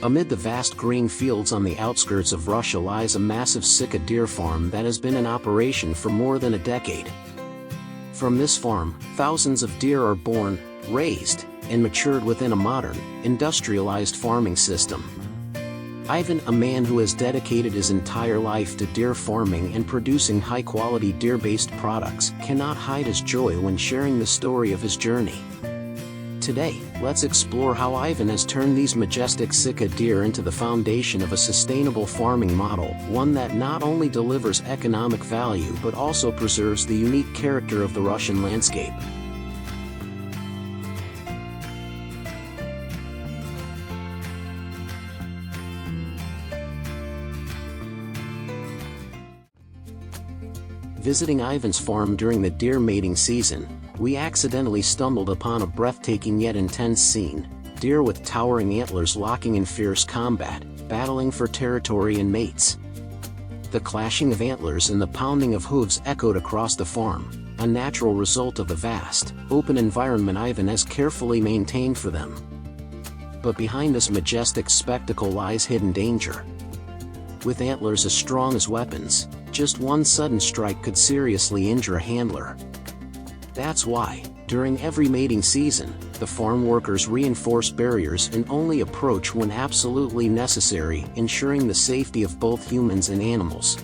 Amid the vast green fields on the outskirts of Russia lies a massive sika deer farm that has been in operation for more than a decade. From this farm, thousands of deer are born, raised, and matured within a modern, industrialized farming system. Ivan, a man who has dedicated his entire life to deer farming and producing high-quality deer-based products, cannot hide his joy when sharing the story of his journey. Today, let's explore how Ivan has turned these majestic sika deer into the foundation of a sustainable farming model, one that not only delivers economic value but also preserves the unique character of the Russian landscape. Visiting Ivan's farm during the deer mating season, we accidentally stumbled upon a breathtaking yet intense scene: deer with towering antlers locking in fierce combat, battling for territory and mates. The clashing of antlers and the pounding of hooves echoed across the farm, a natural result of the vast, open environment Ivan has carefully maintained for them. But behind this majestic spectacle lies hidden danger. With antlers as strong as weapons, just one sudden strike could seriously injure a handler. That's why, during every mating season, the farm workers reinforce barriers and only approach when absolutely necessary, ensuring the safety of both humans and animals.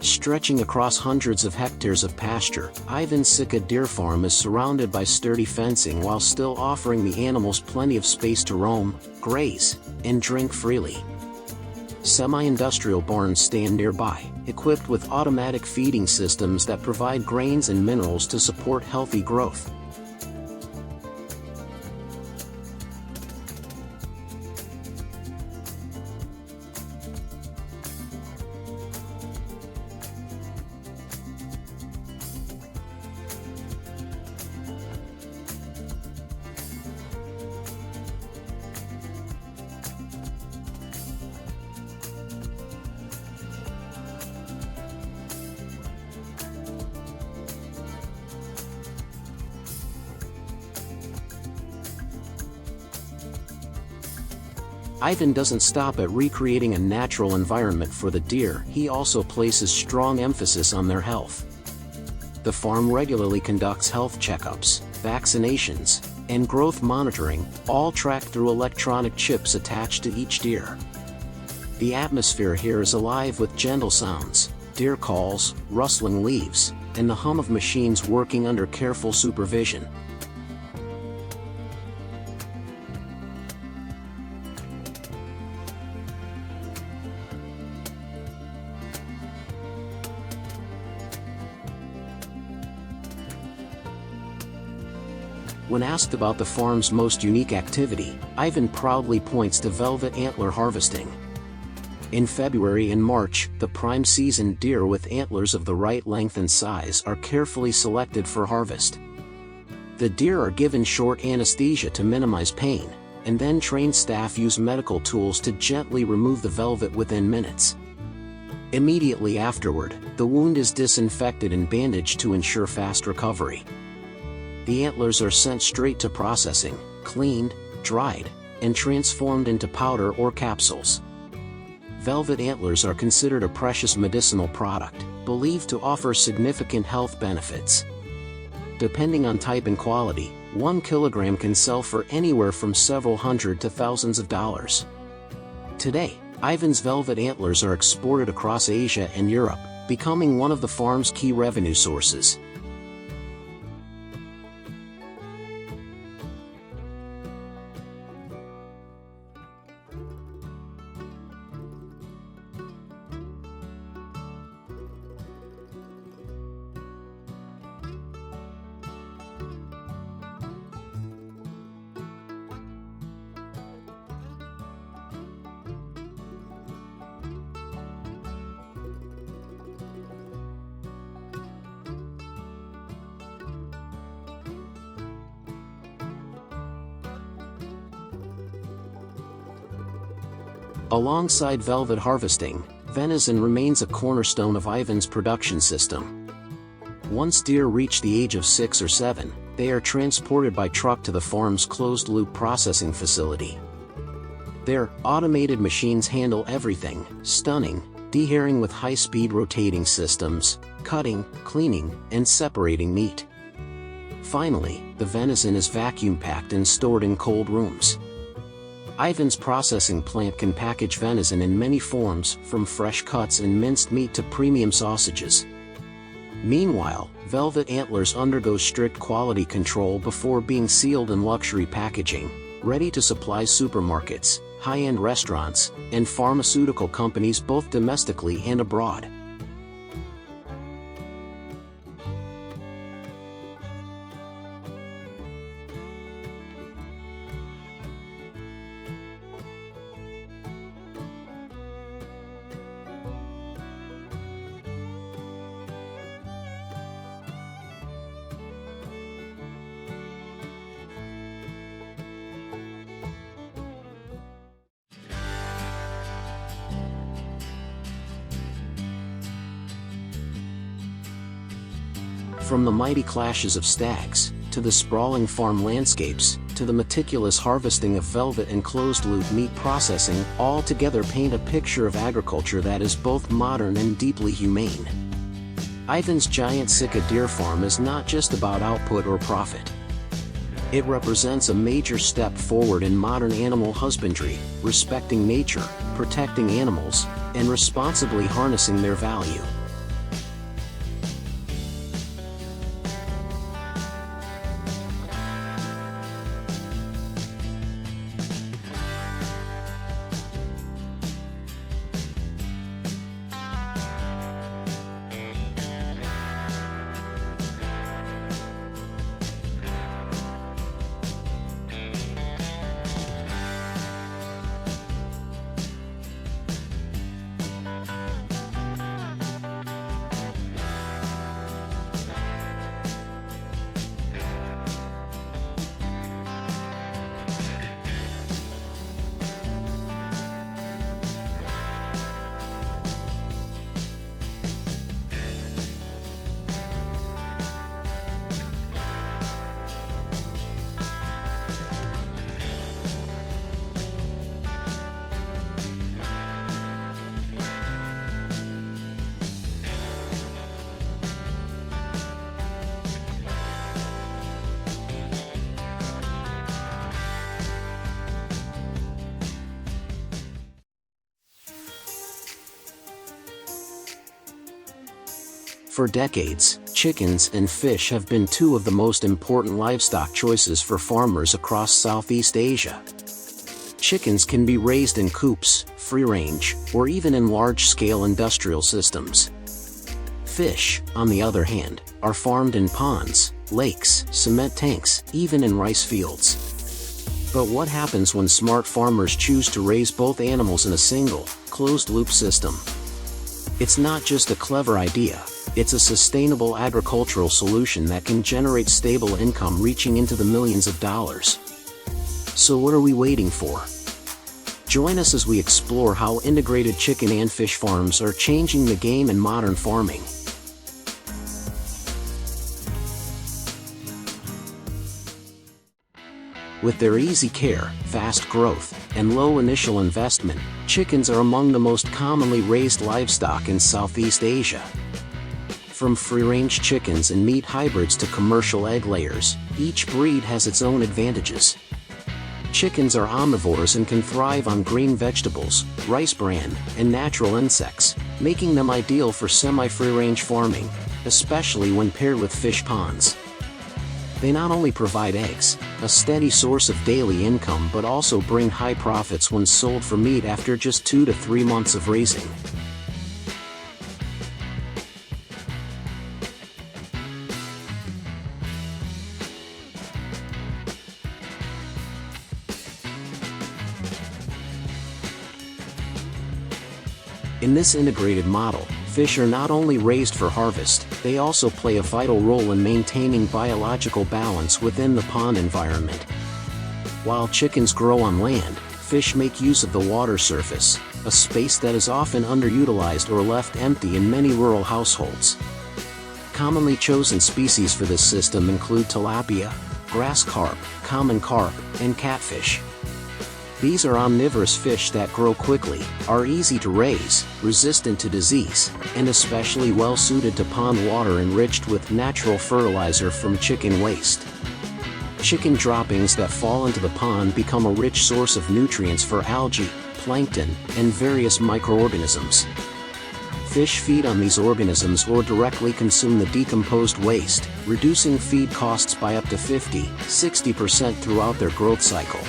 Stretching across hundreds of hectares of pasture, Ivan's sika deer farm is surrounded by sturdy fencing while still offering the animals plenty of space to roam, graze, and drink freely. Semi-industrial barns stand nearby, equipped with automatic feeding systems that provide grains and minerals to support healthy growth. Ivan doesn't stop at recreating a natural environment for the deer, he also places strong emphasis on their health. The farm regularly conducts health checkups, vaccinations, and growth monitoring, all tracked through electronic chips attached to each deer. The atmosphere here is alive with gentle sounds, deer calls, rustling leaves, and the hum of machines working under careful supervision. When asked about the farm's most unique activity, Ivan proudly points to velvet antler harvesting. In February and March, the prime season deer with antlers of the right length and size are carefully selected for harvest. The deer are given short anesthesia to minimize pain, and then trained staff use medical tools to gently remove the velvet within minutes. Immediately afterward, the wound is disinfected and bandaged to ensure fast recovery. The antlers are sent straight to processing, cleaned, dried, and transformed into powder or capsules. Velvet antlers are considered a precious medicinal product, believed to offer significant health benefits. Depending on type and quality, 1 kilogram can sell for anywhere from several hundred to thousands of dollars. Today, Ivan's velvet antlers are exported across Asia and Europe, becoming one of the farm's key revenue sources. Alongside velvet harvesting, venison remains a cornerstone of Ivan's production system. Once deer reach the age of 6 or 7, they are transported by truck to the farm's closed-loop processing facility. Their automated machines handle everything: stunning, dehairing with high-speed rotating systems, cutting, cleaning, and separating meat. Finally, the venison is vacuum-packed and stored in cold rooms. Ivan's processing plant can package venison in many forms, from fresh cuts and minced meat to premium sausages. Meanwhile, velvet antlers undergo strict quality control before being sealed in luxury packaging, ready to supply supermarkets, high-end restaurants, and pharmaceutical companies both domestically and abroad. From the mighty clashes of stags, to the sprawling farm landscapes, to the meticulous harvesting of velvet and closed-loop meat processing, all together paint a picture of agriculture that is both modern and deeply humane. Ivan's giant sika deer farm is not just about output or profit. It represents a major step forward in modern animal husbandry, respecting nature, protecting animals, and responsibly harnessing their value. For decades, chickens and fish have been two of the most important livestock choices for farmers across Southeast Asia. Chickens can be raised in coops, free-range, or even in large-scale industrial systems. Fish, on the other hand, are farmed in ponds, lakes, cement tanks, even in rice fields. But what happens when smart farmers choose to raise both animals in a single, closed-loop system? It's not just a clever idea. It's a sustainable agricultural solution that can generate stable income reaching into the millions of dollars. So what are we waiting for? Join us as we explore how integrated chicken and fish farms are changing the game in modern farming. With their easy care, fast growth, and low initial investment, chickens are among the most commonly raised livestock in Southeast Asia. From free-range chickens and meat hybrids to commercial egg layers, each breed has its own advantages. Chickens are omnivores and can thrive on green vegetables, rice bran, and natural insects, making them ideal for semi-free-range farming, especially when paired with fish ponds. They not only provide eggs, a steady source of daily income, but also bring high profits when sold for meat after just 2 to 3 months of raising. In this integrated model, fish are not only raised for harvest, they also play a vital role in maintaining biological balance within the pond environment. While chickens grow on land, Fish make use of the water surface, a space that is often underutilized or left empty in many rural households. Commonly chosen species for this system include tilapia, grass carp, common carp, and catfish. These are omnivorous fish that grow quickly, are easy to raise, resistant to disease, and especially well suited to pond water enriched with natural fertilizer from chicken waste. Chicken droppings that fall into the pond become a rich source of nutrients for algae, plankton, and various microorganisms. Fish feed on these organisms or directly consume the decomposed waste, reducing feed costs by up to 50–60% throughout their growth cycle.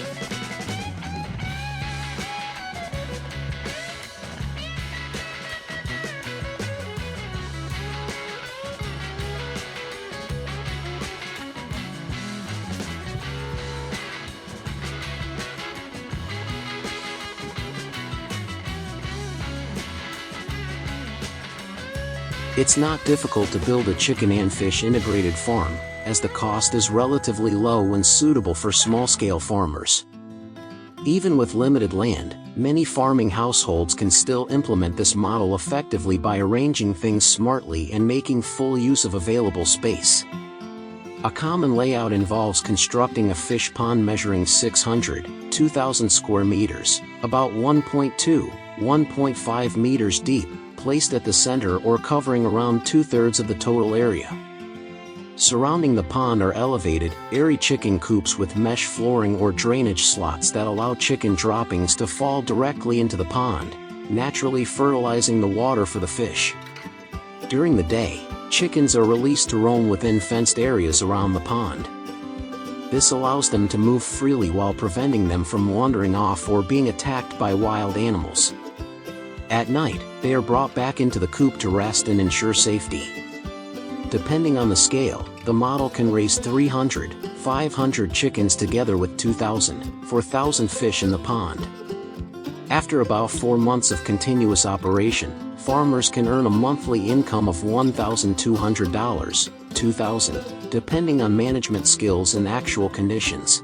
It's not difficult to build a chicken and fish integrated farm, as the cost is relatively low and suitable for small-scale farmers. Even with limited land, many farming households can still implement this model effectively by arranging things smartly and making full use of available space. A common layout involves constructing a fish pond measuring 600–2,000 square meters, about 1.2–1.5 meters deep, placed at the center or covering around 2/3 of the total area. Surrounding the pond are elevated, airy chicken coops with mesh flooring or drainage slots that allow chicken droppings to fall directly into the pond, naturally fertilizing the water for the fish. During the day, chickens are released to roam within fenced areas around the pond. This allows them to move freely while preventing them from wandering off or being attacked by wild animals. At night, they are brought back into the coop to rest and ensure safety. Depending on the scale, the model can raise 300–500 chickens together with 2,000–4,000 fish in the pond. After about 4 months of continuous operation, farmers can earn a monthly income of $1,200–2,000, depending on management skills and actual conditions.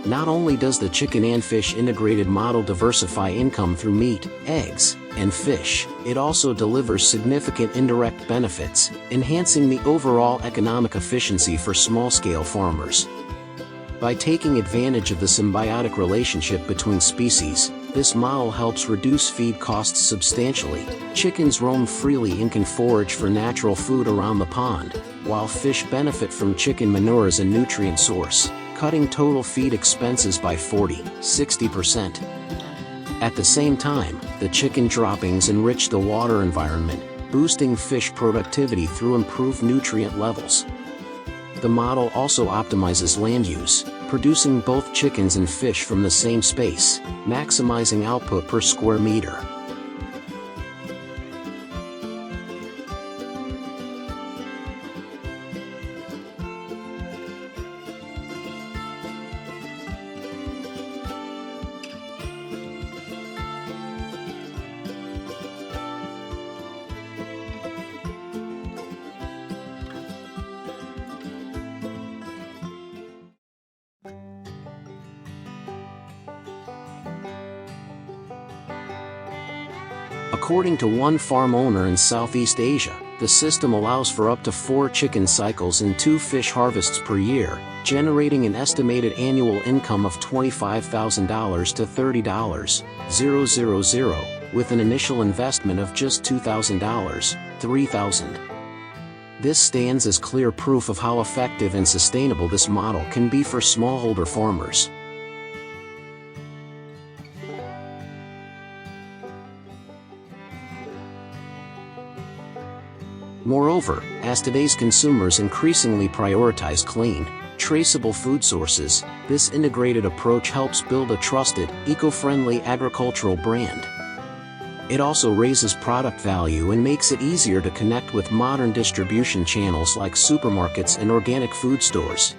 Not only does the chicken and fish integrated model diversify income through meat, eggs, and fish, it also delivers significant indirect benefits, enhancing the overall economic efficiency for small-scale farmers. By taking advantage of the symbiotic relationship between species, this model helps reduce feed costs substantially. Chickens roam freely and can forage for natural food around the pond, while fish benefit from chicken manure as a nutrient source, cutting total feed expenses by 40–60%. At the same time, the chicken droppings enrich the water environment, boosting fish productivity through improved nutrient levels. The model also optimizes land use, producing both chickens and fish from the same space, maximizing output per square meter. According to one farm owner in Southeast Asia, the system allows for up to 4 chicken cycles and 2 fish harvests per year, generating an estimated annual income of $25,000 to $30,000, with an initial investment of just $2,000, $3,000. This stands as clear proof of how effective and sustainable this model can be for smallholder farmers. Moreover, as today's consumers increasingly prioritize clean, traceable food sources, this integrated approach helps build a trusted, eco-friendly agricultural brand. It also raises product value and makes it easier to connect with modern distribution channels like supermarkets and organic food stores.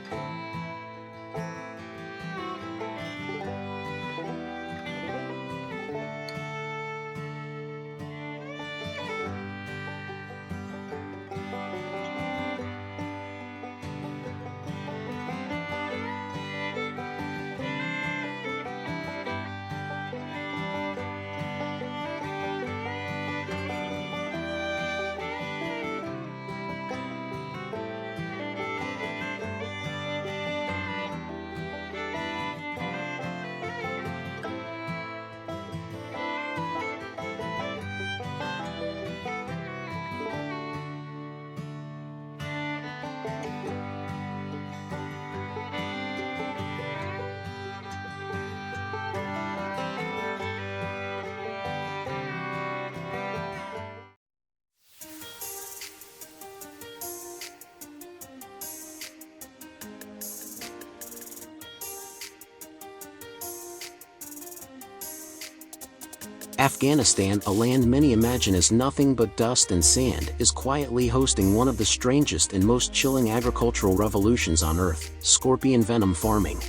Afghanistan, a land many imagine as nothing but dust and sand, is quietly hosting one of the strangest and most chilling agricultural revolutions on Earth: scorpion venom farming.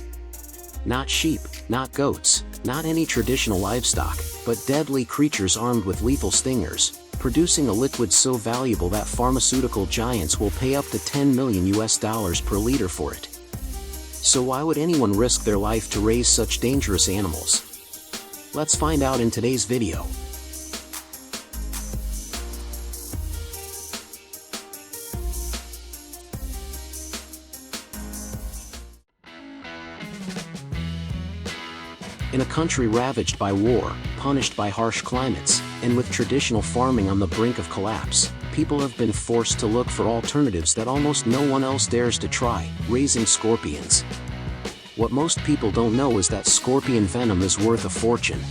Not sheep, not goats, not any traditional livestock, but deadly creatures armed with lethal stingers, producing a liquid so valuable that pharmaceutical giants will pay up to $10 million per liter for it. So why would anyone risk their life to raise such dangerous animals? Let's find out in today's video. In a country ravaged by war, punished by harsh climates, and with traditional farming on the brink of collapse, people have been forced to look for alternatives that almost no one else dares to try: raising scorpions. What most people don't know is that scorpion venom is worth a fortune.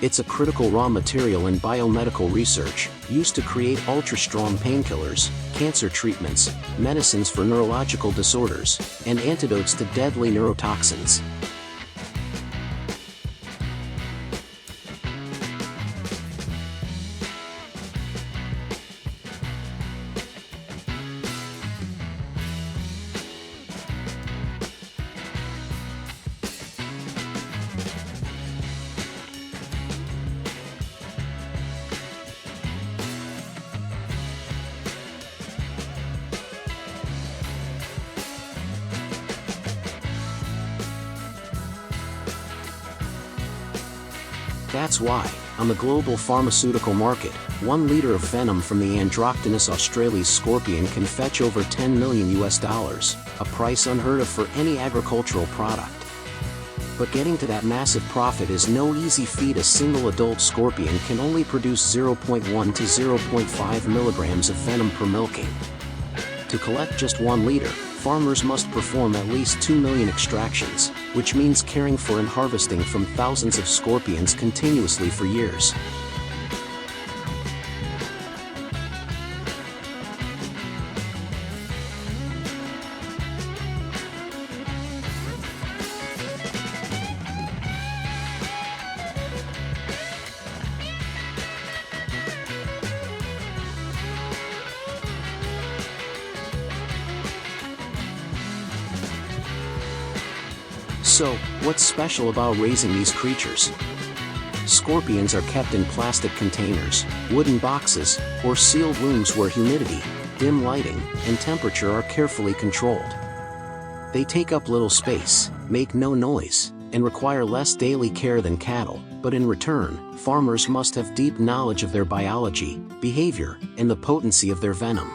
It's a critical raw material in biomedical research, used to create ultra-strong painkillers, cancer treatments, medicines for neurological disorders, and antidotes to deadly neurotoxins. That's why, on the global pharmaceutical market, 1 liter of venom from the Androctonus australis scorpion can fetch over $10 million, a price unheard of for any agricultural product. But getting to that massive profit is no easy feat. A single adult scorpion can only produce 0.1 to 0.5 milligrams of venom per milking. To collect just 1 liter, farmers must perform at least 2 million extractions, which means caring for and harvesting from thousands of scorpions continuously for years. So, what's special about raising these creatures? Scorpions are kept in plastic containers, wooden boxes, or sealed rooms where humidity, dim lighting, and temperature are carefully controlled. They take up little space, make no noise, and require less daily care than cattle, but in return, farmers must have deep knowledge of their biology, behavior, and the potency of their venom.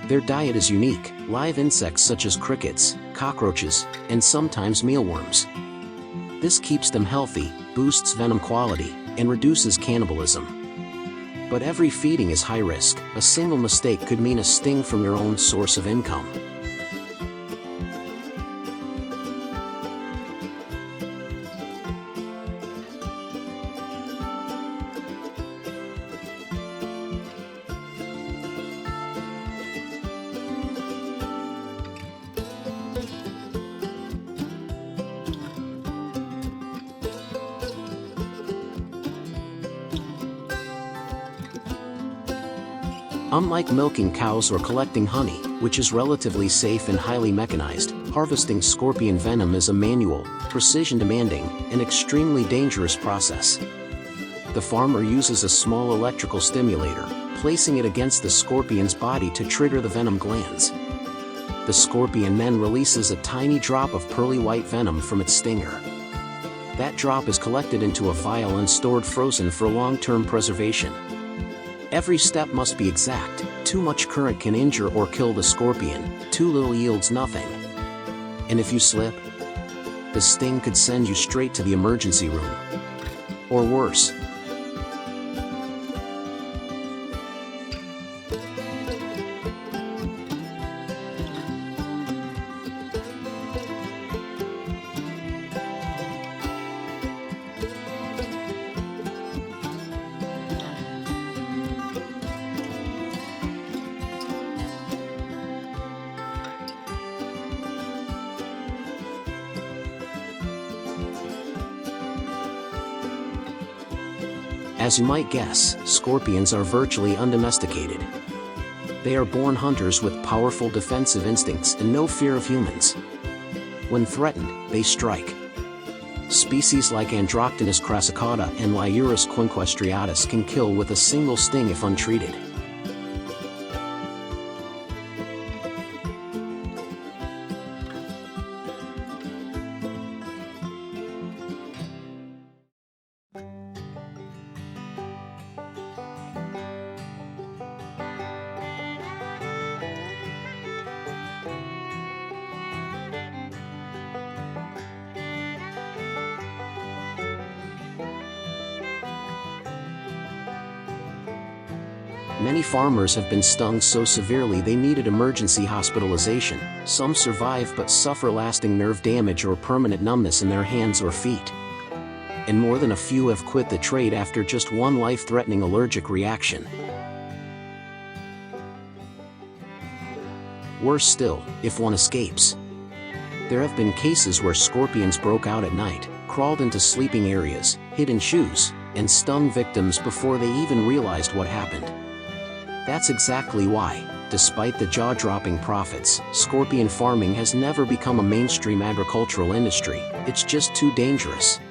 Their diet is unique: live insects such as crickets, cockroaches, and sometimes mealworms. This keeps them healthy, boosts venom quality, and reduces cannibalism. But every feeding is high risk. A single mistake could mean a sting from your own source of income. Unlike milking cows or collecting honey, which is relatively safe and highly mechanized, harvesting scorpion venom is a manual, precision-demanding, and extremely dangerous process. The farmer uses a small electrical stimulator, placing it against the scorpion's body to trigger the venom glands. The scorpion then releases a tiny drop of pearly white venom from its stinger. That drop is collected into a vial and stored frozen for long-term preservation. Every step must be exact. Too much current can injure or kill the scorpion, too little yields nothing. And if you slip, the sting could send you straight to the emergency room. Or worse. As you might guess, scorpions are virtually undomesticated. They are born hunters with powerful defensive instincts and no fear of humans. When threatened, they strike. Species like Androctonus crassicauda and Liurus quinquestriatus can kill with a single sting if untreated. Many farmers have been stung so severely they needed emergency hospitalization. Some survive but suffer lasting nerve damage or permanent numbness in their hands or feet. And more than a few have quit the trade after just one life-threatening allergic reaction. Worse still, if one escapes. There have been cases where scorpions broke out at night, crawled into sleeping areas, hid in shoes, and stung victims before they even realized what happened. That's exactly why, despite the jaw-dropping profits, scorpion farming has never become a mainstream agricultural industry. It's just too dangerous.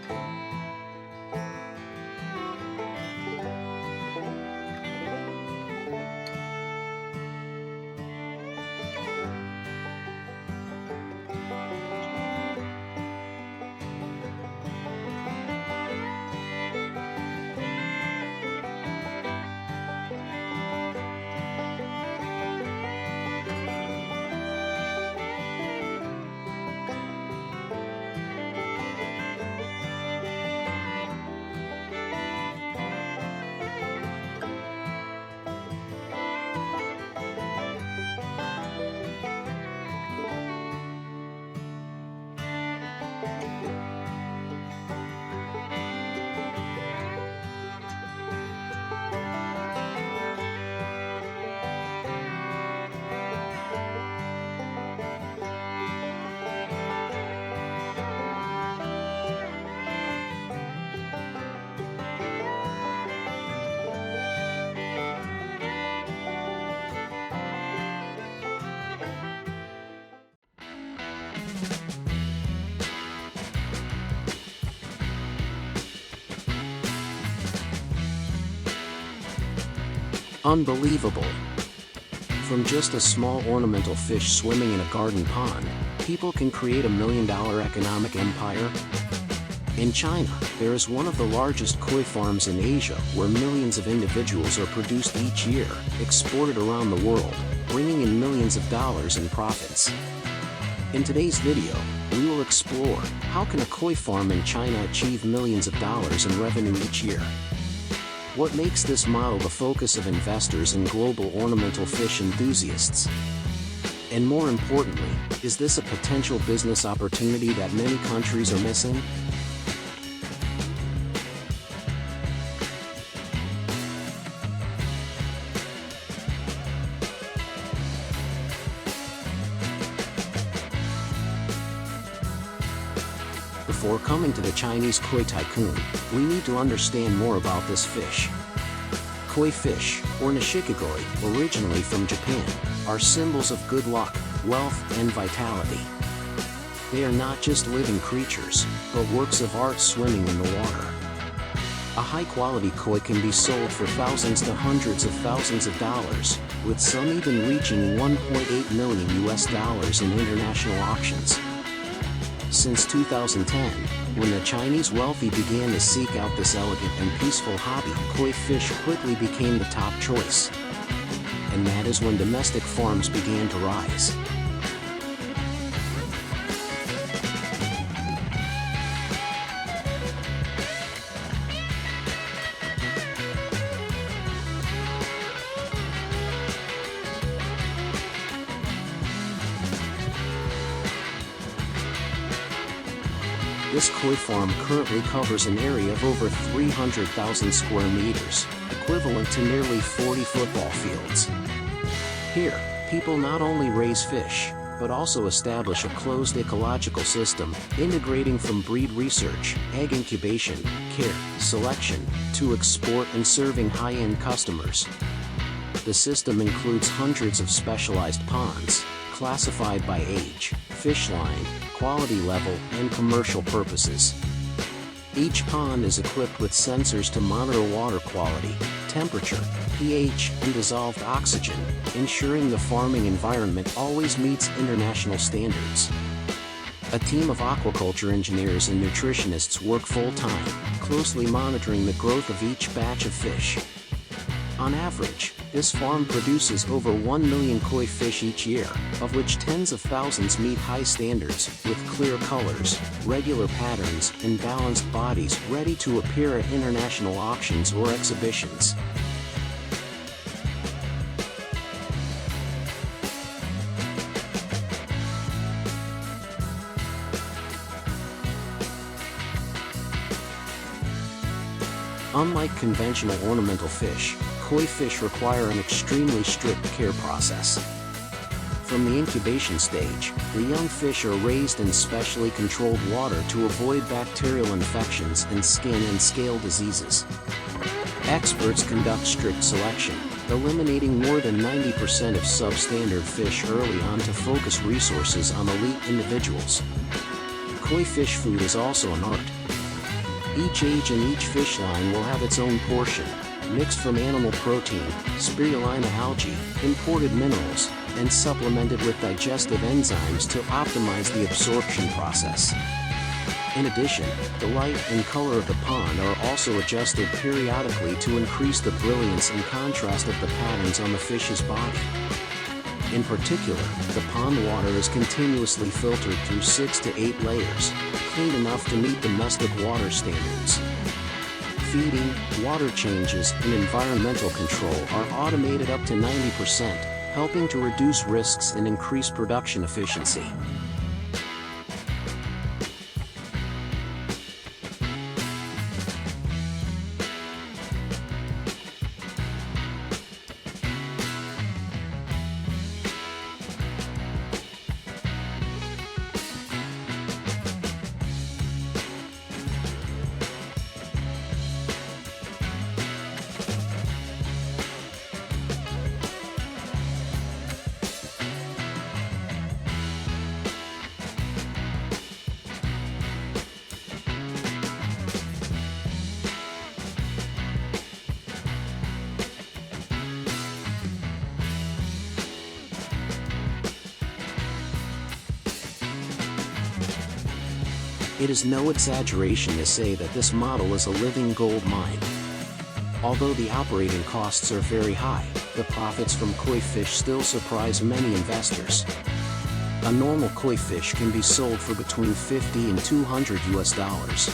Unbelievable. From just a small ornamental fish swimming in a garden pond, people can create $1 million economic empire. In China, there is one of the largest koi farms in Asia where millions of individuals are produced each year, exported around the world, bringing in millions of dollars in profits. In today's video, we will explore how can a koi farm in China achieve millions of dollars in revenue each year. What makes this model the focus of investors and global ornamental fish enthusiasts? And more importantly, is this a potential business opportunity that many countries are missing? Before coming to the Chinese koi tycoon, we need to understand more about this fish. Koi fish, or nishikigoi, originally from Japan, are symbols of good luck, wealth, and vitality. They are not just living creatures, but works of art swimming in the water. A high-quality koi can be sold for thousands to hundreds of thousands of dollars, with some even reaching $1.8 million in international auctions. Since 2010, when the Chinese wealthy began to seek out this elegant and peaceful hobby, koi fish quickly became the top choice. And that is when domestic farms began to rise. This koi farm currently covers an area of over 300,000 square meters, equivalent to nearly 40 football fields. Here, people not only raise fish, but also establish a closed ecological system, integrating from breed research, egg incubation, care, selection, to export and serving high-end customers. The system includes hundreds of specialized ponds, classified by age, fish line, quality level, and commercial purposes. Each pond is equipped with sensors to monitor water quality, temperature, pH, and dissolved oxygen, ensuring the farming environment always meets international standards. A team of aquaculture engineers and nutritionists work full-time, closely monitoring the growth of each batch of fish. On average, this farm produces over 1 million koi fish each year, of which tens of thousands meet high standards, with clear colors, regular patterns, and balanced bodies ready to appear at international auctions or exhibitions. Unlike conventional ornamental fish, koi fish require an extremely strict care process. From the incubation stage, the young fish are raised in specially controlled water to avoid bacterial infections and skin and scale diseases. Experts conduct strict selection, eliminating more than 90% of substandard fish early on to focus resources on elite individuals. Koi fish food is also an art. Each age and each fish line will have its own portion, mixed from animal protein, spirulina algae, imported minerals, and supplemented with digestive enzymes to optimize the absorption process. In addition, the light and color of the pond are also adjusted periodically to increase the brilliance and contrast of the patterns on the fish's body. In particular, the pond water is continuously filtered through 6 to 8 layers, clean enough to meet domestic water standards. Feeding, water changes, and environmental control are automated up to 90%, helping to reduce risks and increase production efficiency. It is no exaggeration to say that this model is a living gold mine. Although the operating costs are very high, the profits from koi fish still surprise many investors. A normal koi fish can be sold for between $50 and $200.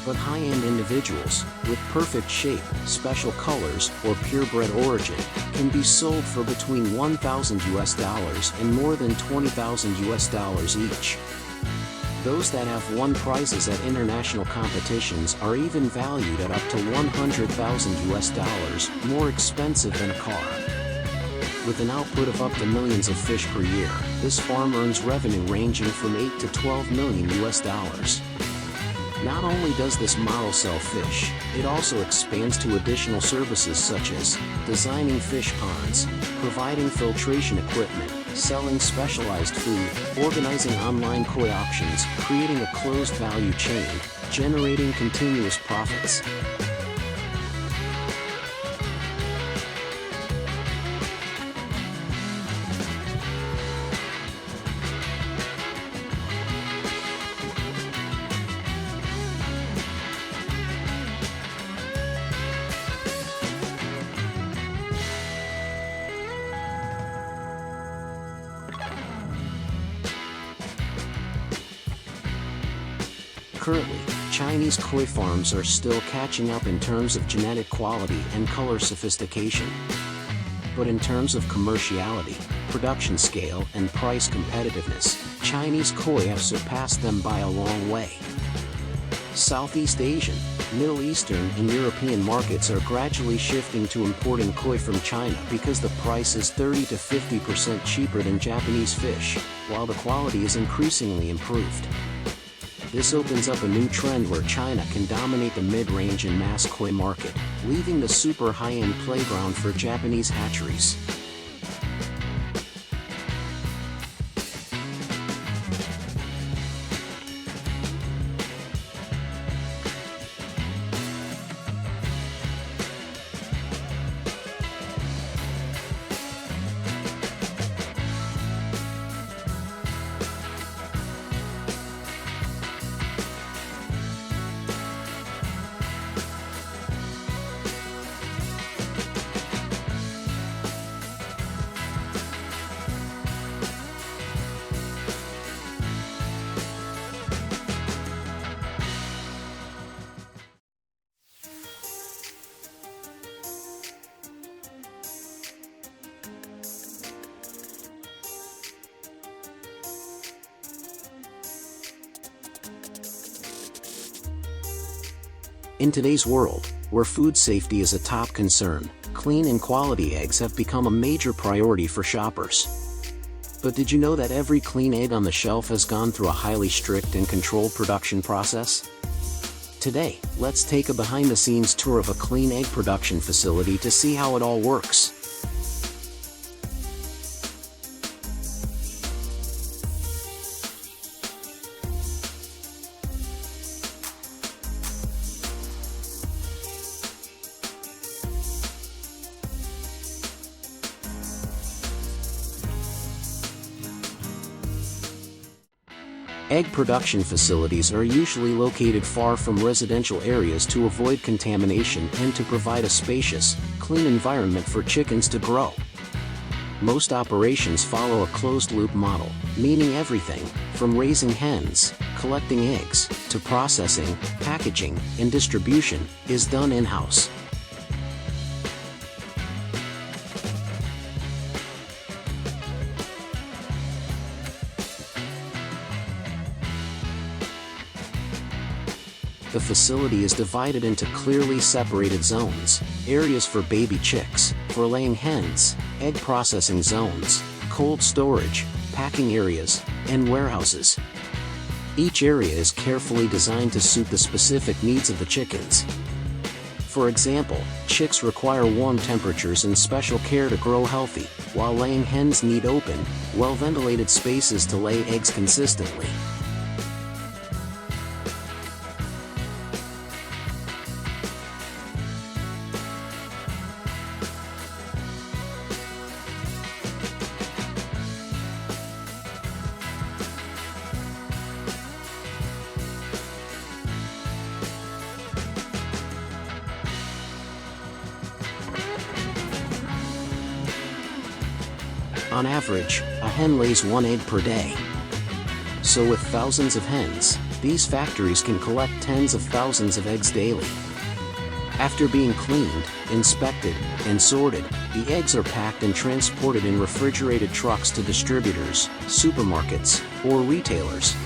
But high-end individuals, with perfect shape, special colors, or purebred origin, can be sold for between $1,000 and more than $20,000 each. Those that have won prizes at international competitions are even valued at up to $100,000, more expensive than a car. With an output of up to millions of fish per year, this farm earns revenue ranging from $8 to $12 million. Not only does this model sell fish, it also expands to additional services such as designing fish ponds, providing filtration equipment, selling specialized food, organizing online koi auctions, creating a closed value chain, generating continuous profits. Currently, Chinese koi farms are still catching up in terms of genetic quality and color sophistication. But in terms of commerciality, production scale, and price competitiveness, Chinese koi have surpassed them by a long way. Southeast Asian, Middle Eastern and European markets are gradually shifting to importing koi from China because the price is 30 to 50% cheaper than Japanese fish, while the quality is increasingly improved. This opens up a new trend where China can dominate the mid-range and mass koi market, leaving the super high-end playground for Japanese hatcheries. In today's world, where food safety is a top concern, clean and quality eggs have become a major priority for shoppers. But did you know that every clean egg on the shelf has gone through a highly strict and controlled production process? Today, let's take a behind-the-scenes tour of a clean egg production facility to see how it all works. Egg production facilities are usually located far from residential areas to avoid contamination and to provide a spacious, clean environment for chickens to grow. Most operations follow a closed-loop model, meaning everything, from raising hens, collecting eggs, to processing, packaging, and distribution, is done in-house. The facility is divided into clearly separated zones: areas for baby chicks, for laying hens, egg processing zones, cold storage, packing areas, and warehouses. Each area is carefully designed to suit the specific needs of the chickens. For example, chicks require warm temperatures and special care to grow healthy, while laying hens need open, well-ventilated spaces to lay eggs consistently. On average, a hen lays 1 egg per day. So with thousands of hens, these factories can collect tens of thousands of eggs daily. After being cleaned, inspected, and sorted, the eggs are packed and transported in refrigerated trucks to distributors, supermarkets, or retailers.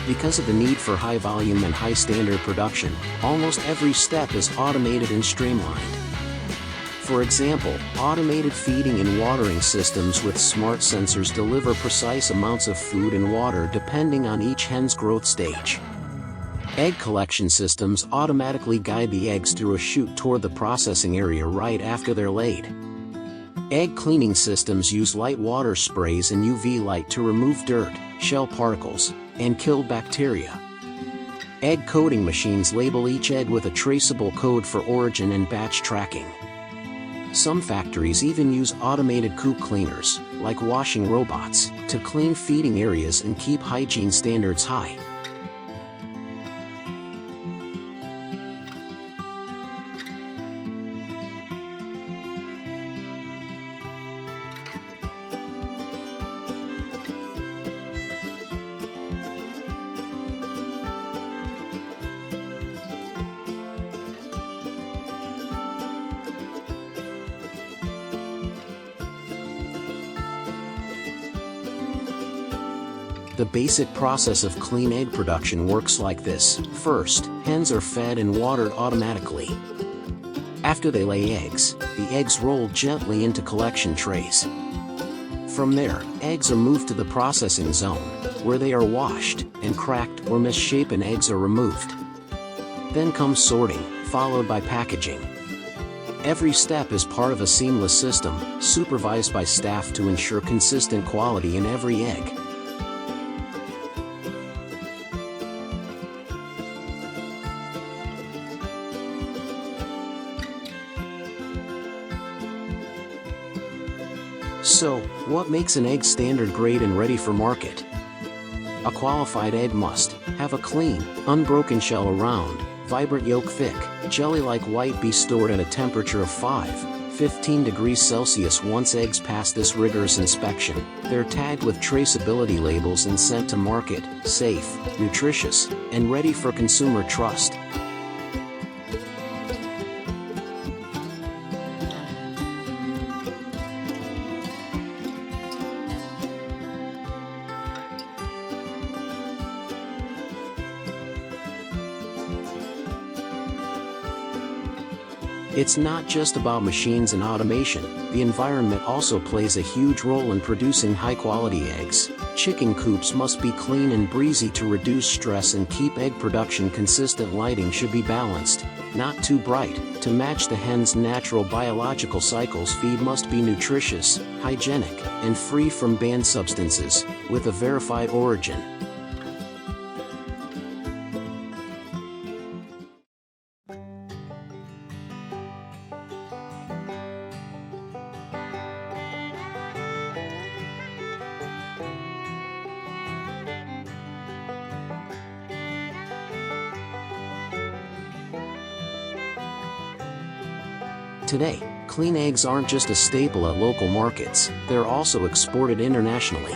Because of the need for high volume and high standard production, almost every step is automated and streamlined. For example, automated feeding and watering systems with smart sensors deliver precise amounts of food and water depending on each hen's growth stage. Egg collection systems automatically guide the eggs through a chute toward the processing area right after they're laid. Egg cleaning systems use light water sprays and UV light to remove dirt, shell particles, and kill bacteria. Egg coding machines label each egg with a traceable code for origin and batch tracking. Some factories even use automated coop cleaners, like washing robots, to clean feeding areas and keep hygiene standards high. The basic process of clean egg production works like this. First, hens are fed and watered automatically. After they lay eggs, the eggs roll gently into collection trays. From there, eggs are moved to the processing zone, where they are washed, and cracked or misshapen eggs are removed. Then comes sorting, followed by packaging. Every step is part of a seamless system, supervised by staff to ensure consistent quality in every egg. So, what makes an egg standard grade and ready for market? A qualified egg must have a clean, unbroken shell around, vibrant yolk thick, jelly-like white, be stored at a temperature of 15 degrees Celsius. Once eggs pass this rigorous inspection, they're tagged with traceability labels and sent to market, safe, nutritious, and ready for consumer trust. It's not just about machines and automation, the environment also plays a huge role in producing high-quality eggs. Chicken coops must be clean and breezy to reduce stress and keep egg production consistent. Lighting should be balanced, not too bright, to match the hen's natural biological cycles. Feed must be nutritious, hygienic, and free from banned substances, with a verified origin. Today, clean eggs aren't just a staple at local markets, they're also exported internationally.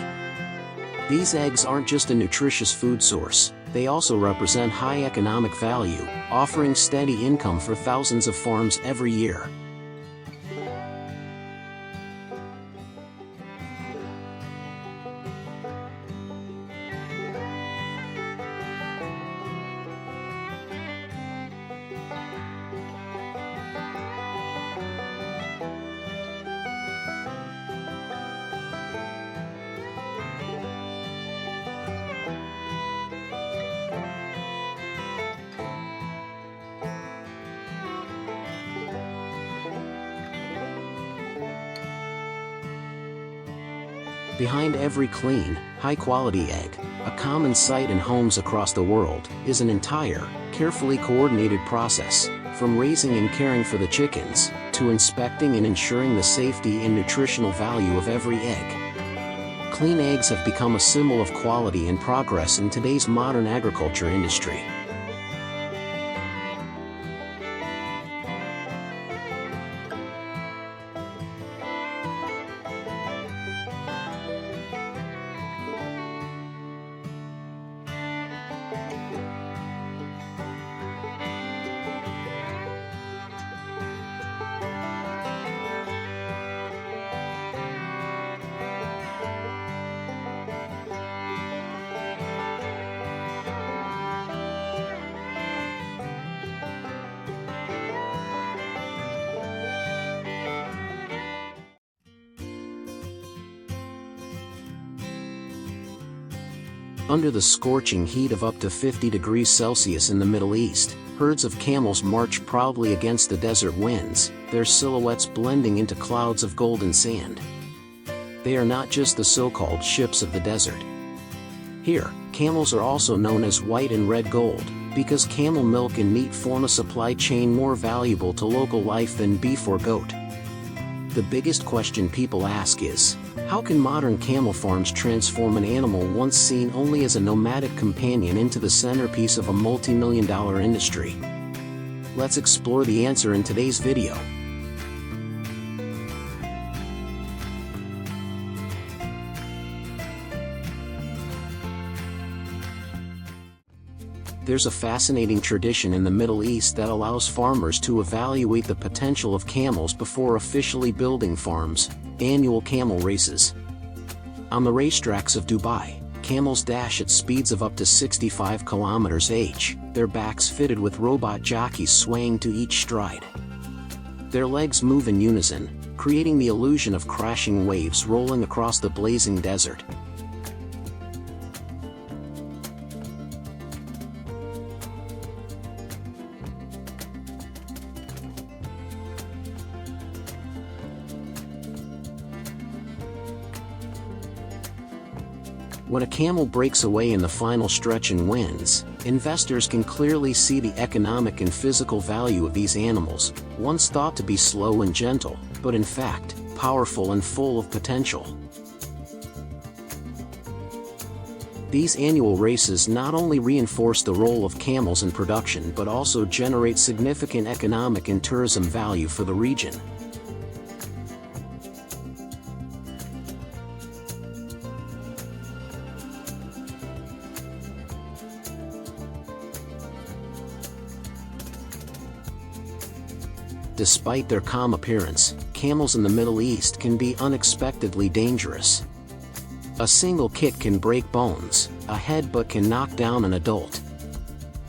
These eggs aren't just a nutritious food source, they also represent high economic value, offering steady income for thousands of farms every year. Behind every clean, high-quality egg, a common sight in homes across the world, is an entire, carefully coordinated process, from raising and caring for the chickens, to inspecting and ensuring the safety and nutritional value of every egg. Clean eggs have become a symbol of quality and progress in today's modern agriculture industry. Under the scorching heat of up to 50 degrees Celsius in the Middle East, herds of camels march proudly against the desert winds, their silhouettes blending into clouds of golden sand. They are not just the so-called ships of the desert. Here, camels are also known as white and red gold, because camel milk and meat form a supply chain more valuable to local life than beef or goat. The biggest question people ask is, how can modern camel farms transform an animal once seen only as a nomadic companion into the centerpiece of a multi-million-dollar industry? Let's explore the answer in today's video. There's a fascinating tradition in the Middle East that allows farmers to evaluate the potential of camels before officially building farms: annual camel races. On the racetracks of Dubai, camels dash at speeds of up to 65 km/h, their backs fitted with robot jockeys swaying to each stride. Their legs move in unison, creating the illusion of crashing waves rolling across the blazing desert. When a camel breaks away in the final stretch and wins, investors can clearly see the economic and physical value of these animals, once thought to be slow and gentle, but in fact, powerful and full of potential. These annual races not only reinforce the role of camels in production but also generate significant economic and tourism value for the region. Despite their calm appearance, camels in the Middle East can be unexpectedly dangerous. A single kick can break bones, a headbutt can knock down an adult.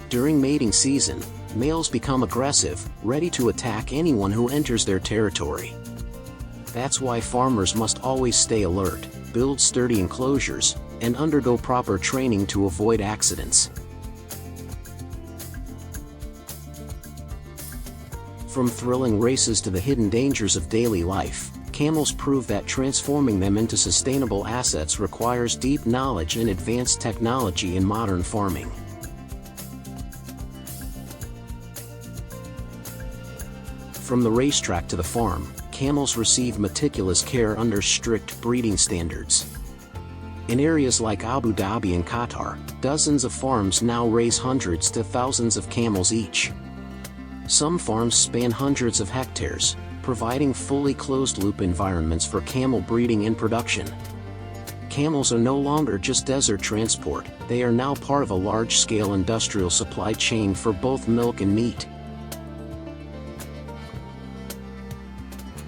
During mating season, males become aggressive, ready to attack anyone who enters their territory. That's why farmers must always stay alert, build sturdy enclosures, and undergo proper training to avoid accidents. From thrilling races to the hidden dangers of daily life, camels prove that transforming them into sustainable assets requires deep knowledge and advanced technology in modern farming. From the racetrack to the farm, camels receive meticulous care under strict breeding standards. In areas like Abu Dhabi and Qatar, dozens of farms now raise hundreds to thousands of camels each. Some farms span hundreds of hectares, providing fully closed-loop environments for camel breeding and production. Camels are no longer just desert transport, they are now part of a large-scale industrial supply chain for both milk and meat.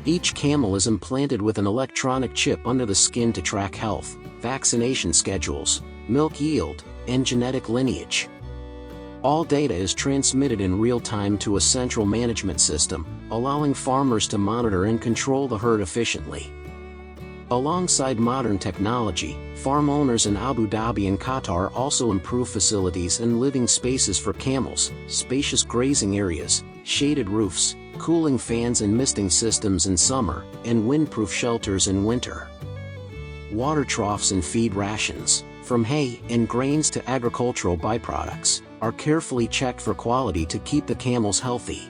Each camel is implanted with an electronic chip under the skin to track health, vaccination schedules, milk yield, and genetic lineage. All data is transmitted in real time to a central management system, allowing farmers to monitor and control the herd efficiently. Alongside modern technology, farm owners in Abu Dhabi and Qatar also improve facilities and living spaces for camels, spacious grazing areas, shaded roofs, cooling fans and misting systems in summer, and windproof shelters in winter. Water troughs and feed rations, from hay and grains to agricultural byproducts, are carefully checked for quality to keep the camels healthy.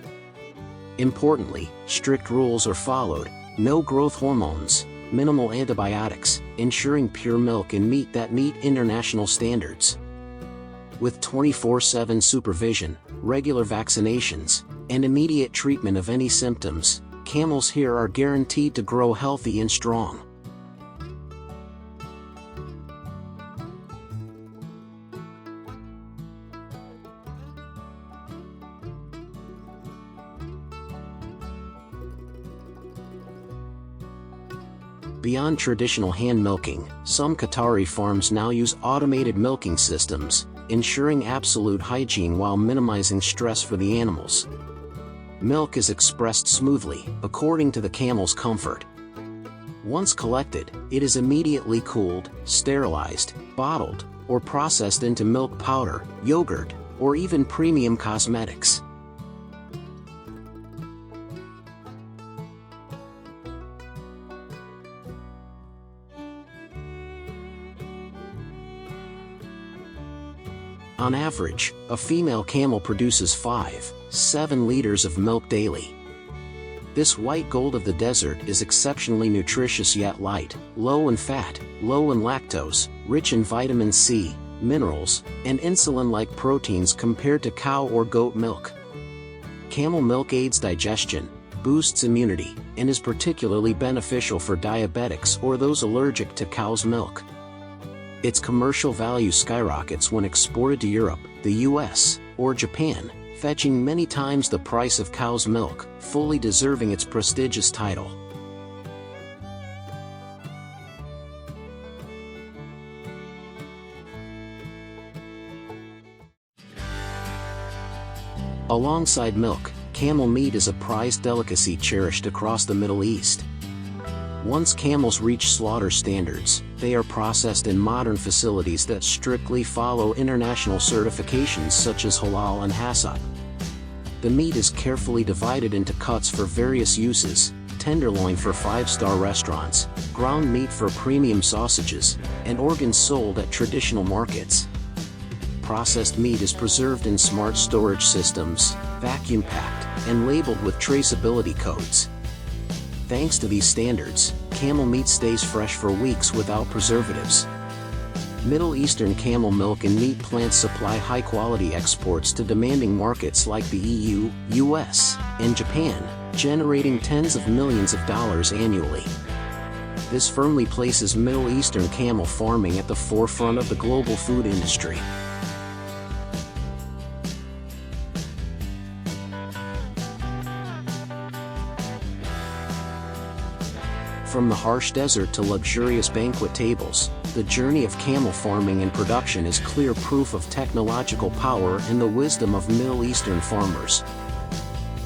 Importantly, strict rules are followed: no growth hormones, minimal antibiotics, ensuring pure milk and meat that meet international standards. With 24/7 supervision, regular vaccinations, and immediate treatment of any symptoms, camels here are guaranteed to grow healthy and strong. Beyond traditional hand milking, some Qatari farms now use automated milking systems, ensuring absolute hygiene while minimizing stress for the animals. Milk is expressed smoothly, according to the camel's comfort. Once collected, it is immediately cooled, sterilized, bottled, or processed into milk powder, yogurt, or even premium cosmetics. On average, a female camel produces 5-7 liters of milk daily. This white gold of the desert is exceptionally nutritious yet light, low in fat, low in lactose, rich in vitamin C, minerals, and insulin-like proteins compared to cow or goat milk. Camel milk aids digestion, boosts immunity, and is particularly beneficial for diabetics or those allergic to cow's milk. Its commercial value skyrockets when exported to Europe, the US, or Japan, fetching many times the price of cow's milk, fully deserving its prestigious title. Alongside milk, camel meat is a prized delicacy cherished across the Middle East. Once camels reach slaughter standards, they are processed in modern facilities that strictly follow international certifications such as halal and hasab. The meat is carefully divided into cuts for various uses: tenderloin for 5-star restaurants, ground meat for premium sausages, and organs sold at traditional markets. Processed meat is preserved in smart storage systems, vacuum-packed, and labeled with traceability codes. Thanks to these standards, camel meat stays fresh for weeks without preservatives. Middle Eastern camel milk and meat plants supply high-quality exports to demanding markets like the EU, US, and Japan, generating tens of millions of dollars annually. This firmly places Middle Eastern camel farming at the forefront of the global food industry. From the harsh desert to luxurious banquet tables, the journey of camel farming and production is clear proof of technological power and the wisdom of Middle Eastern farmers.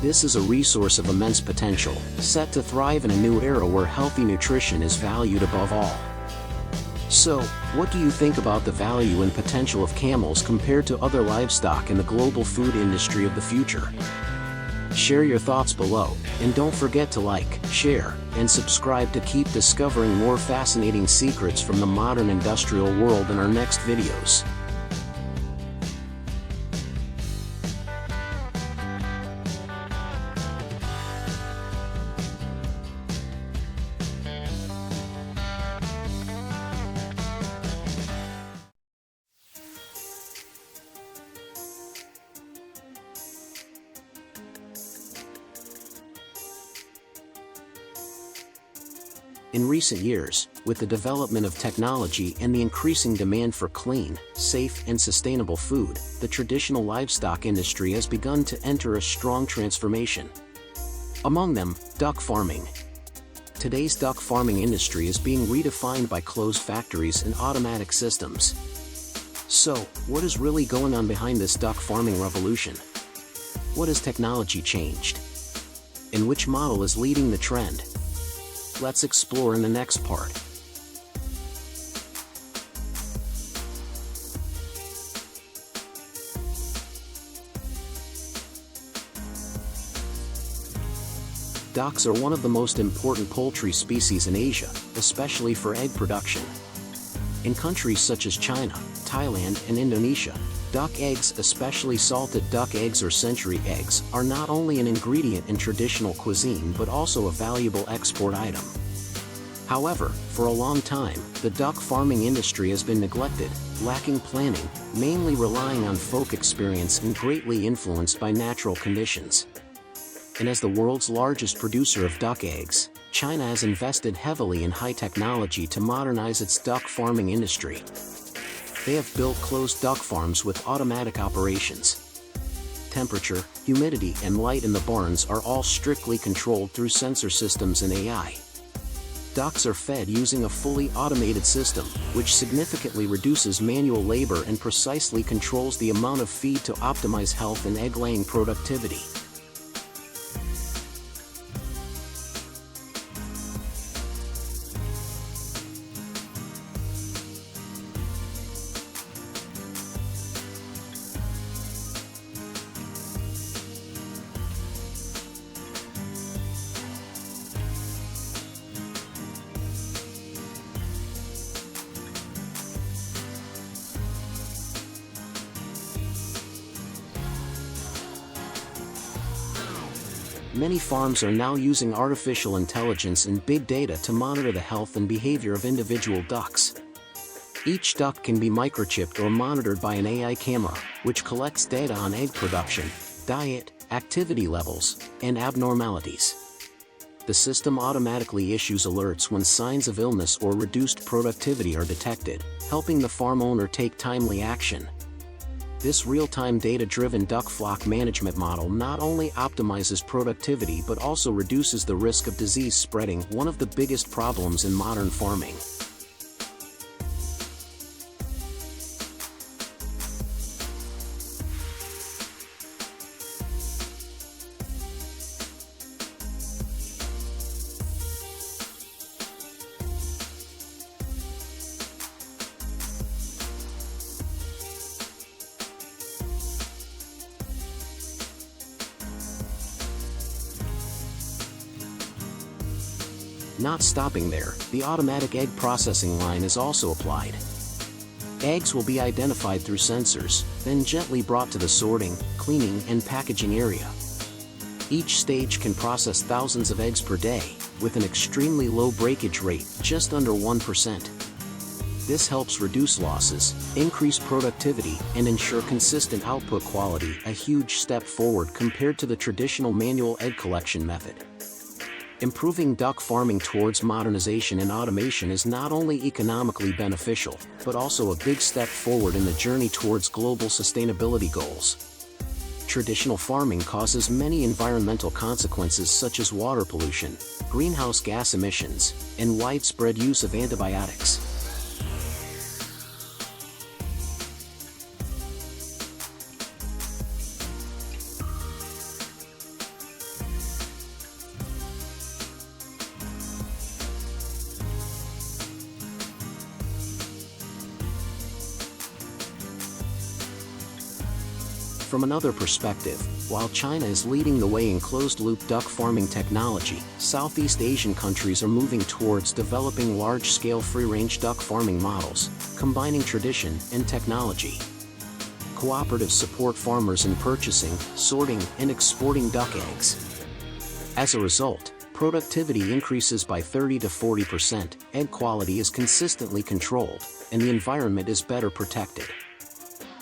This is a resource of immense potential, set to thrive in a new era where healthy nutrition is valued above all. So, what do you think about the value and potential of camels compared to other livestock in the global food industry of the future? Share your thoughts below, and don't forget to like, share, and subscribe to keep discovering more fascinating secrets from the modern industrial world in our next videos. In recent years, with the development of technology and the increasing demand for clean, safe, and sustainable food, the traditional livestock industry has begun to enter a strong transformation. Among them, duck farming. Today's duck farming industry is being redefined by closed factories and automatic systems. So, what is really going on behind this duck farming revolution? What has technology changed? And which model is leading the trend? Let's explore in the next part. Ducks are one of the most important poultry species in Asia, especially for egg production. In countries such as China, Thailand, and Indonesia, duck eggs, especially salted duck eggs or century eggs, are not only an ingredient in traditional cuisine but also a valuable export item. However, for a long time, the duck farming industry has been neglected, lacking planning, mainly relying on folk experience and greatly influenced by natural conditions. And as the world's largest producer of duck eggs, China has invested heavily in high technology to modernize its duck farming industry. They have built closed duck farms with automatic operations. Temperature, humidity, and light in the barns are all strictly controlled through sensor systems and AI. Ducks are fed using a fully automated system, which significantly reduces manual labor and precisely controls the amount of feed to optimize health and egg-laying productivity. Many farms are now using artificial intelligence and big data to monitor the health and behavior of individual ducks. Each duck can be microchipped or monitored by an AI camera, which collects data on egg production, diet, activity levels, and abnormalities. The system automatically issues alerts when signs of illness or reduced productivity are detected, helping the farm owner take timely action. This real-time data-driven duck flock management model not only optimizes productivity but also reduces the risk of disease spreading, one of the biggest problems in modern farming. Not stopping there, the automatic egg processing line is also applied. Eggs will be identified through sensors, then gently brought to the sorting, cleaning, and packaging area. Each stage can process thousands of eggs per day, with an extremely low breakage rate, just under 1%. This helps reduce losses, increase productivity, and ensure consistent output quality, a huge step forward compared to the traditional manual egg collection method. Improving duck farming towards modernization and automation is not only economically beneficial, but also a big step forward in the journey towards global sustainability goals. Traditional farming causes many environmental consequences such as water pollution, greenhouse gas emissions, and widespread use of antibiotics. From another perspective, while China is leading the way in closed-loop duck farming technology, Southeast Asian countries are moving towards developing large-scale free-range duck farming models, combining tradition and technology. Cooperatives support farmers in purchasing, sorting, and exporting duck eggs. As a result, productivity increases by 30 to 40%, egg quality is consistently controlled, and the environment is better protected.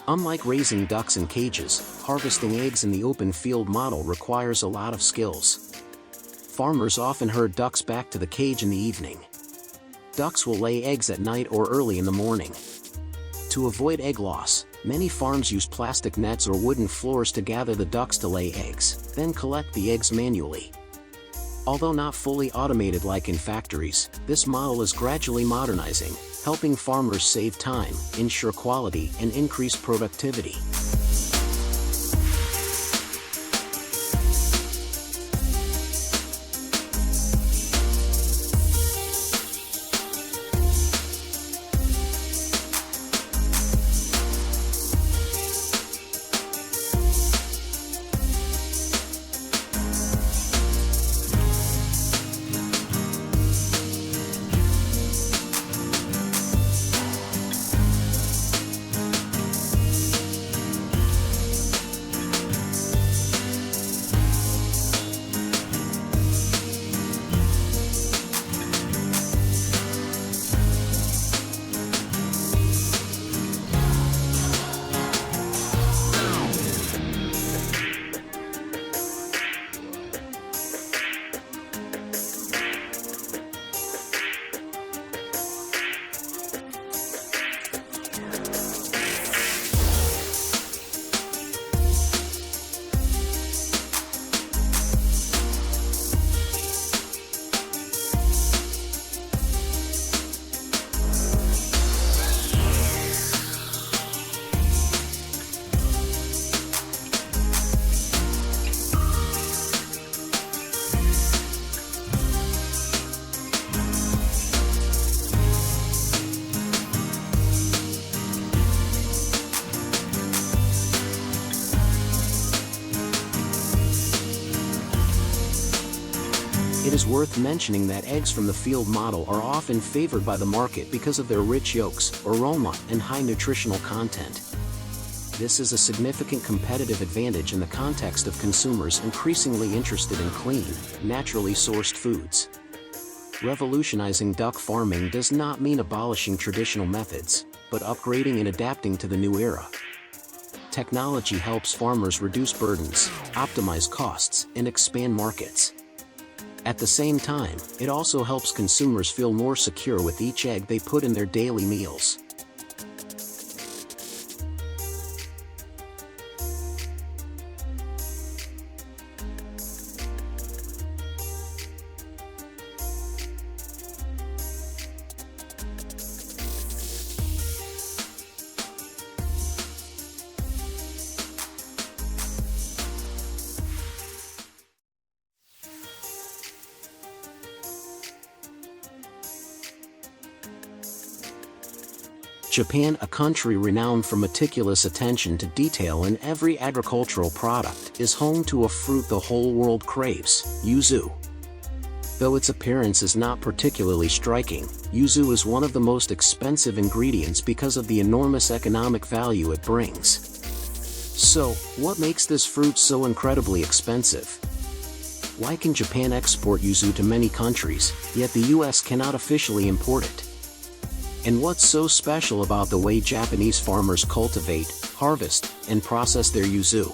Unlike raising ducks in cages, harvesting eggs in the open field model requires a lot of skills. Farmers often herd ducks back to the cage in the evening. Ducks will lay eggs at night or early in the morning. To avoid egg loss, many farms use plastic nets or wooden floors to gather the ducks to lay eggs, then collect the eggs manually. Although not fully automated like in factories, this model is gradually modernizing, helping farmers save time, ensure quality, and increase productivity. It is worth mentioning that eggs from the field model are often favored by the market because of their rich yolks, aroma, and high nutritional content. This is a significant competitive advantage in the context of consumers increasingly interested in clean, naturally sourced foods. Revolutionizing duck farming does not mean abolishing traditional methods, but upgrading and adapting to the new era. Technology helps farmers reduce burdens, optimize costs, and expand markets. At the same time, it also helps consumers feel more secure with each egg they put in their daily meals. Japan, a country renowned for meticulous attention to detail in every agricultural product, is home to a fruit the whole world craves, yuzu. Though its appearance is not particularly striking, yuzu is one of the most expensive ingredients because of the enormous economic value it brings. So, what makes this fruit so incredibly expensive? Why can Japan export yuzu to many countries, yet the US cannot officially import it? And what's so special about the way Japanese farmers cultivate, harvest, and process their yuzu?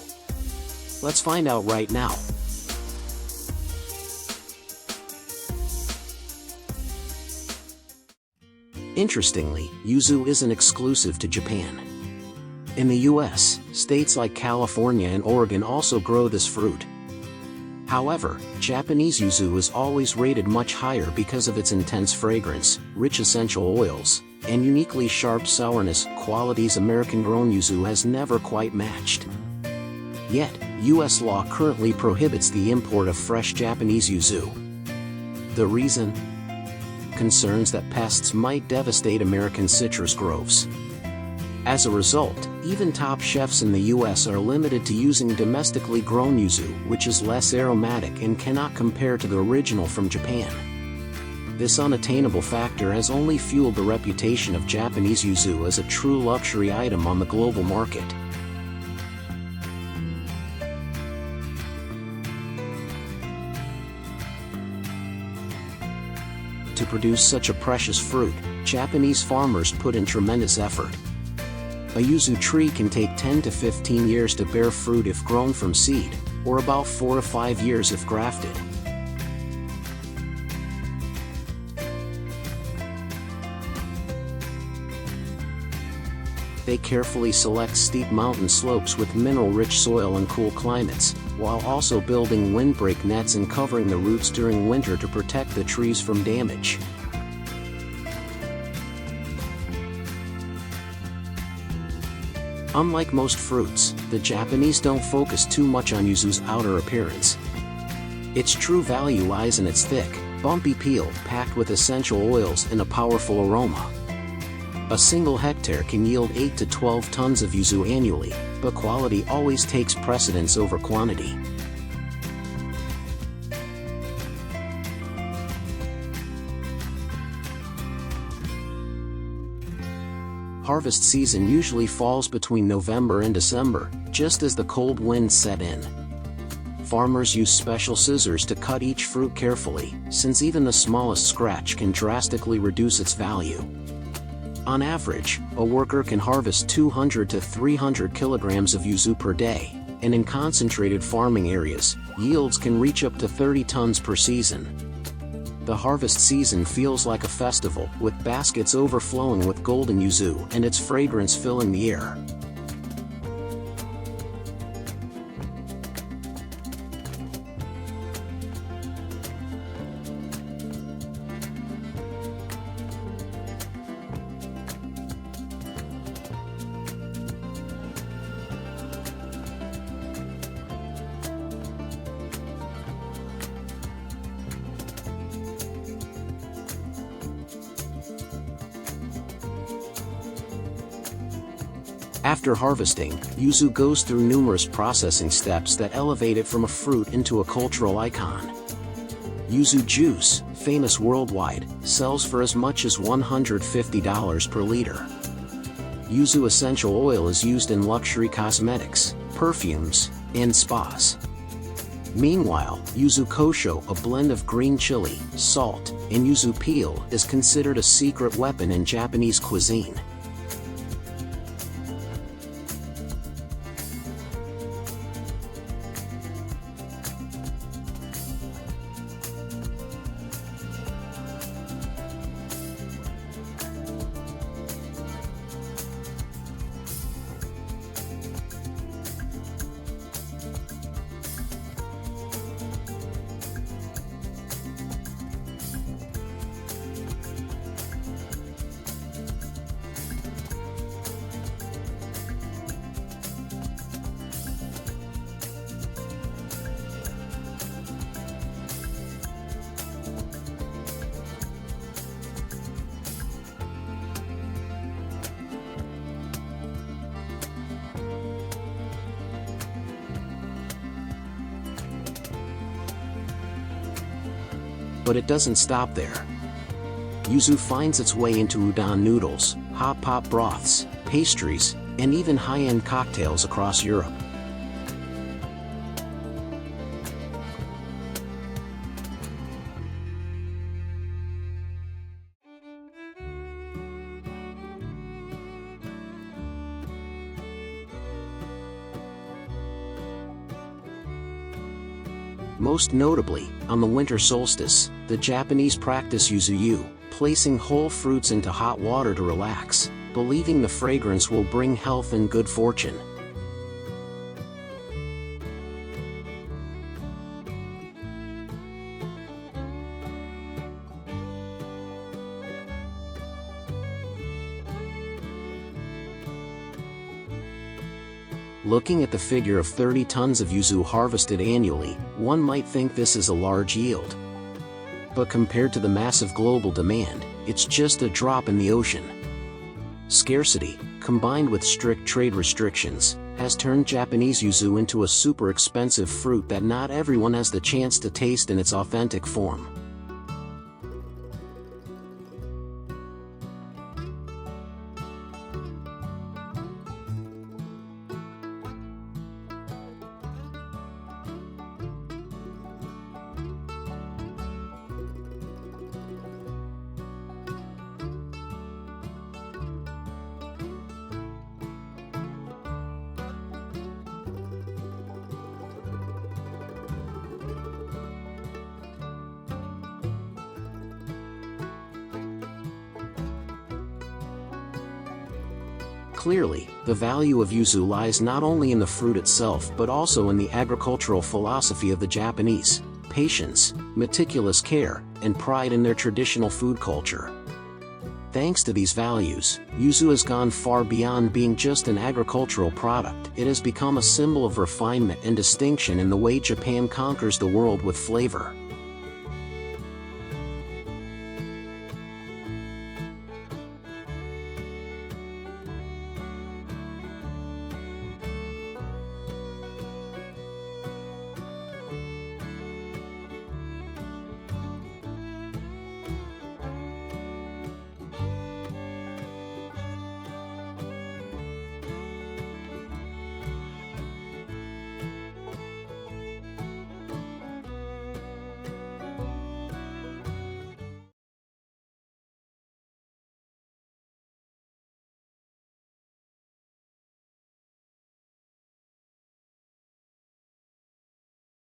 Let's find out right now. Interestingly, yuzu isn't exclusive to Japan. In the US, states like California and Oregon also grow this fruit. However, Japanese yuzu is always rated much higher because of its intense fragrance, rich essential oils, and uniquely sharp sourness, qualities American-grown yuzu has never quite matched. Yet, US law currently prohibits the import of fresh Japanese yuzu. The reason? Concerns that pests might devastate American citrus groves. As a result, even top chefs in the US are limited to using domestically grown yuzu, which is less aromatic and cannot compare to the original from Japan. This unattainable factor has only fueled the reputation of Japanese yuzu as a true luxury item on the global market. To produce such a precious fruit, Japanese farmers put in tremendous effort. A yuzu tree can take 10 to 15 years to bear fruit if grown from seed, or about 4 to 5 years if grafted. They carefully select steep mountain slopes with mineral-rich soil and cool climates, while also building windbreak nets and covering the roots during winter to protect the trees from damage. Unlike most fruits, the Japanese don't focus too much on yuzu's outer appearance. Its true value lies in its thick, bumpy peel packed with essential oils and a powerful aroma. A single hectare can yield 8 to 12 tons of yuzu annually, but quality always takes precedence over quantity. Harvest season usually falls between November and December, just as the cold winds set in. Farmers use special scissors to cut each fruit carefully, since even the smallest scratch can drastically reduce its value. On average, a worker can harvest 200 to 300 kilograms of yuzu per day, and in concentrated farming areas, yields can reach up to 30 tons per season. The harvest season feels like a festival, with baskets overflowing with golden yuzu and its fragrance filling the air. After harvesting, yuzu goes through numerous processing steps that elevate it from a fruit into a cultural icon. Yuzu juice, famous worldwide, sells for as much as $150 per liter. Yuzu essential oil is used in luxury cosmetics, perfumes, and spas. Meanwhile, yuzu kosho, a blend of green chili, salt, and yuzu peel, is considered a secret weapon in Japanese cuisine. But it doesn't stop there. Yuzu finds its way into udon noodles, hot pot broths, pastries, and even high-end cocktails across Europe. Most notably, on the winter solstice, the Japanese practice yuzu, placing whole fruits into hot water to relax, believing the fragrance will bring health and good fortune. Looking at the figure of 30 tons of yuzu harvested annually, one might think this is a large yield. But compared to the massive global demand, it's just a drop in the ocean. Scarcity, combined with strict trade restrictions, has turned Japanese yuzu into a super expensive fruit that not everyone has the chance to taste in its authentic form. Clearly, the value of yuzu lies not only in the fruit itself but also in the agricultural philosophy of the Japanese: patience, meticulous care, and pride in their traditional food culture. Thanks to these values, yuzu has gone far beyond being just an agricultural product. It has become a symbol of refinement and distinction in the way Japan conquers the world with flavor.